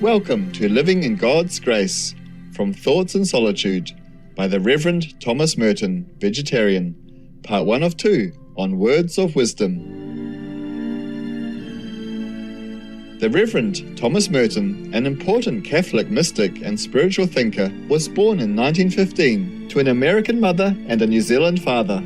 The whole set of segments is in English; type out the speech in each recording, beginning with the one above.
Welcome to Living in God's Grace, from Thoughts in Solitude, by the Reverend Thomas Merton, Vegetarian, Part 1 of 2, on Words of Wisdom. The Reverend Thomas Merton, an important Catholic mystic and spiritual thinker, was born in 1915 to an American mother and a New Zealand father.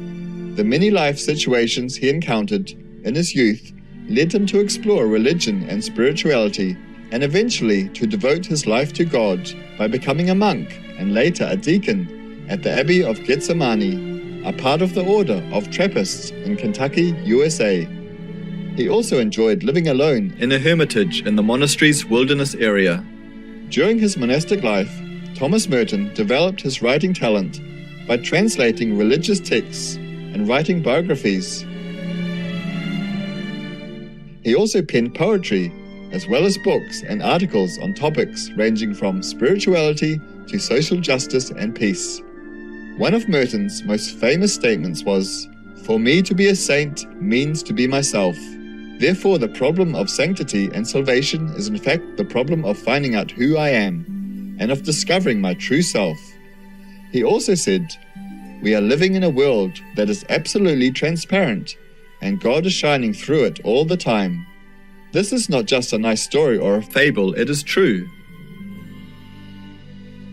The many life situations he encountered in his youth led him to explore religion and spirituality, and eventually to devote his life to God by becoming a monk and later a deacon at the Abbey of Gethsemane, a part of the Order of Trappists in Kentucky, USA. He also enjoyed living alone in a hermitage in the monastery's wilderness area. During his monastic life, Thomas Merton developed his writing talent by translating religious texts and writing biographies. He also penned poetry, as well as books and articles on topics ranging from spirituality to social justice and peace. One of Merton's most famous statements was, "For me to be a saint means to be myself. Therefore the problem of sanctity and salvation is in fact the problem of finding out who I am, and of discovering my true self." He also said, "We are living in a world that is absolutely transparent, and God is shining through it all the time. This is not just a nice story or a fable, it is true."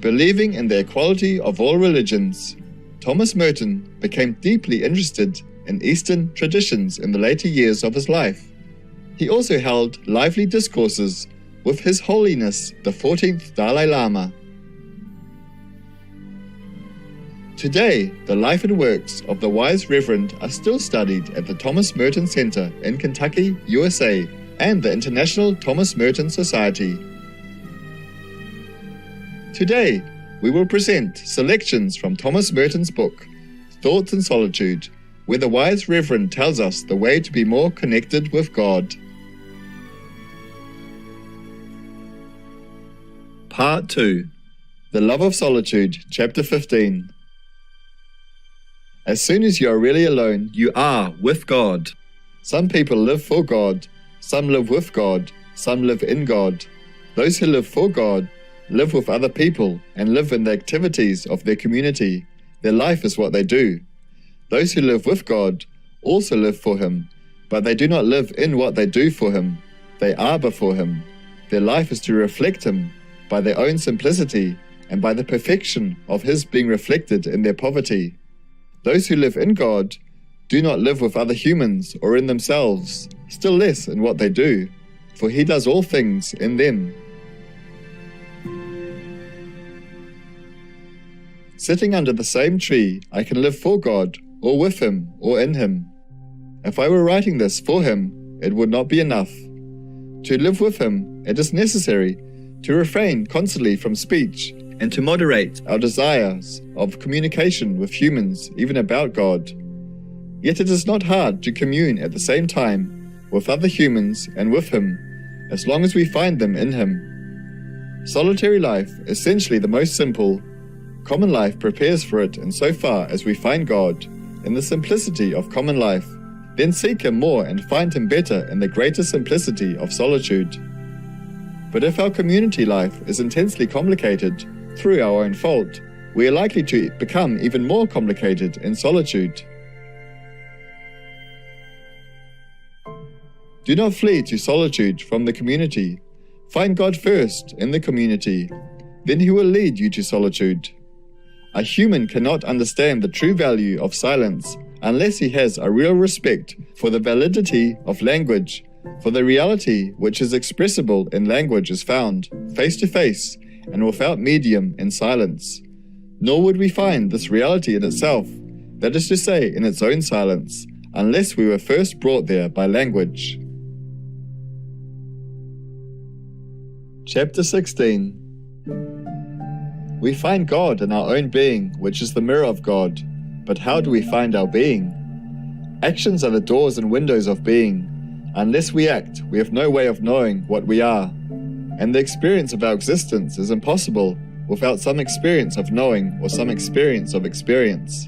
Believing in the equality of all religions, Thomas Merton became deeply interested in Eastern traditions in the later years of his life. He also held lively discourses with His Holiness the 14th Dalai Lama. Today, the life and works of the wise Reverend are still studied at the Thomas Merton Center in Kentucky, USA, and the International Thomas Merton Society. Today, we will present selections from Thomas Merton's book, Thoughts in Solitude, where the wise Reverend tells us the way to be more connected with God. Part 2. The Love of Solitude, Chapter 15. As soon as you are really alone, you are with God. Some people live for God. Some live with God, some live in God. Those who live for God live with other people and live in the activities of their community. Their life is what they do. Those who live with God also live for Him, but they do not live in what they do for Him. They are before Him. Their life is to reflect Him by their own simplicity and by the perfection of His being reflected in their poverty. Those who live in God do not live with other humans or in themselves, still less in what they do, for He does all things in them. Sitting under the same tree, I can live for God, or with Him, or in Him. If I were writing this for Him, it would not be enough. To live with Him, it is necessary to refrain constantly from speech and to moderate our desires of communication with humans, even about God. Yet it is not hard to commune at the same time with other humans and with Him, as long as we find them in Him. Solitary life, essentially the most simple, common life prepares for it insofar as we find God in the simplicity of common life, then seek Him more and find Him better in the greater simplicity of solitude. But if our community life is intensely complicated through our own fault, we are likely to become even more complicated in solitude. Do not flee to solitude from the community. Find God first in the community. Then He will lead you to solitude. A human cannot understand the true value of silence unless he has a real respect for the validity of language, for the reality which is expressible in language is found face to face and without medium in silence. Nor would we find this reality in itself, that is to say, in its own silence, unless we were first brought there by language. Chapter 16. We find God in our own being, which is the mirror of God. But how do we find our being? Actions are the doors and windows of being. Unless we act, we have no way of knowing what we are. And the experience of our existence is impossible without some experience of knowing or some experience of experience.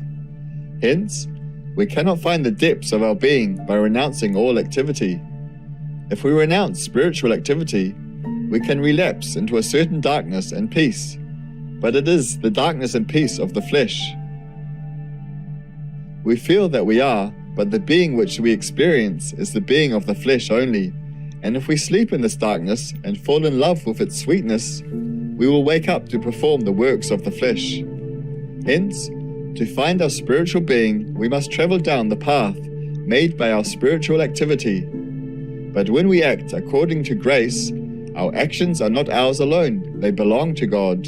Hence, we cannot find the depths of our being by renouncing all activity. If we renounce spiritual activity, we can relapse into a certain darkness and peace, but it is the darkness and peace of the flesh. We feel that we are, but the being which we experience is the being of the flesh only, and if we sleep in this darkness and fall in love with its sweetness, we will wake up to perform the works of the flesh. Hence, to find our spiritual being, we must travel down the path made by our spiritual activity. But when we act according to grace, our actions are not ours alone, they belong to God.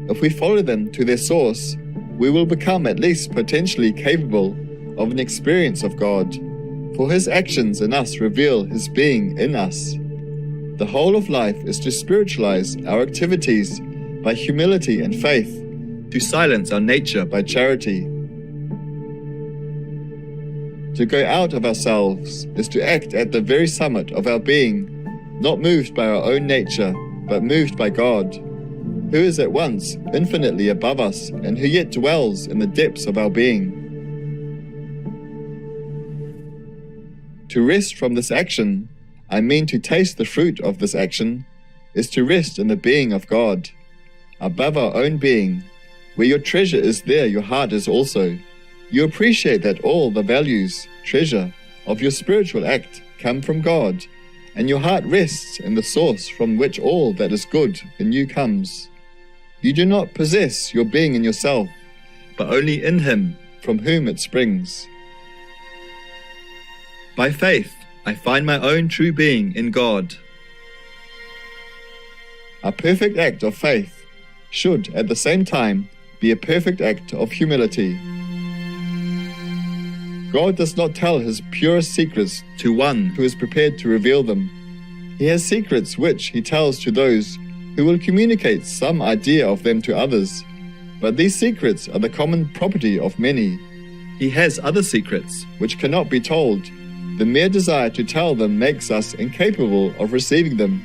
If we follow them to their source, we will become at least potentially capable of an experience of God, for His actions in us reveal His being in us. The whole of life is to spiritualize our activities by humility and faith, to silence our nature by charity. To go out of ourselves is to act at the very summit of our being, not moved by our own nature, but moved by God, who is at once infinitely above us and who yet dwells in the depths of our being. To rest from this action, I mean to taste the fruit of this action, is to rest in the being of God, above our own being. Where your treasure is, there your heart is also. You appreciate that all the values, treasure, of your spiritual act come from God, and your heart rests in the source from which all that is good in you comes. You do not possess your being in yourself, but only in Him from whom it springs. By faith, I find my own true being in God. A perfect act of faith should, at the same time, be a perfect act of humility. God does not tell His purest secrets to one who is prepared to reveal them. He has secrets which He tells to those who will communicate some idea of them to others, but these secrets are the common property of many. He has other secrets which cannot be told. The mere desire to tell them makes us incapable of receiving them.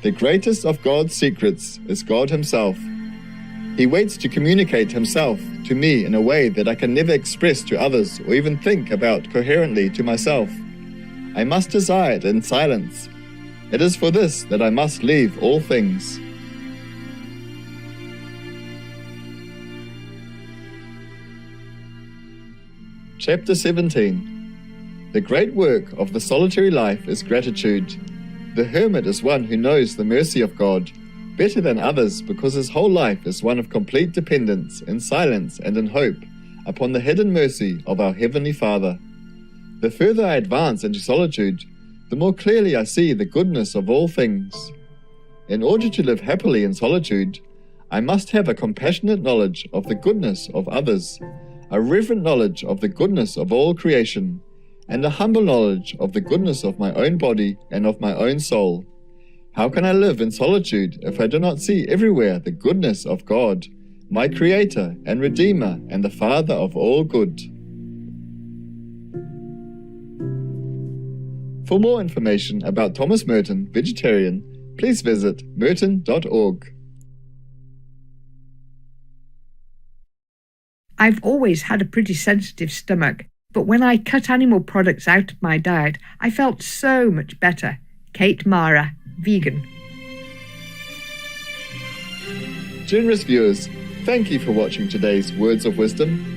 The greatest of God's secrets is God Himself. He waits to communicate Himself to me in a way that I can never express to others or even think about coherently to myself. I must desire it in silence. It is for this that I must leave all things. Chapter 17. The great work of the solitary life is gratitude. The hermit is one who knows the mercy of God better than others because his whole life is one of complete dependence, in silence and in hope, upon the hidden mercy of our Heavenly Father. The further I advance into solitude, the more clearly I see the goodness of all things. In order to live happily in solitude, I must have a compassionate knowledge of the goodness of others, a reverent knowledge of the goodness of all creation, and a humble knowledge of the goodness of my own body and of my own soul. How can I live in solitude if I do not see everywhere the goodness of God, my Creator and Redeemer and the Father of all good? For more information about Thomas Merton, vegetarian, please visit merton.org. I've always had a pretty sensitive stomach, but when I cut animal products out of my diet, I felt so much better. Kate Mara, vegan. Generous viewers, thank you for watching today's Words of Wisdom.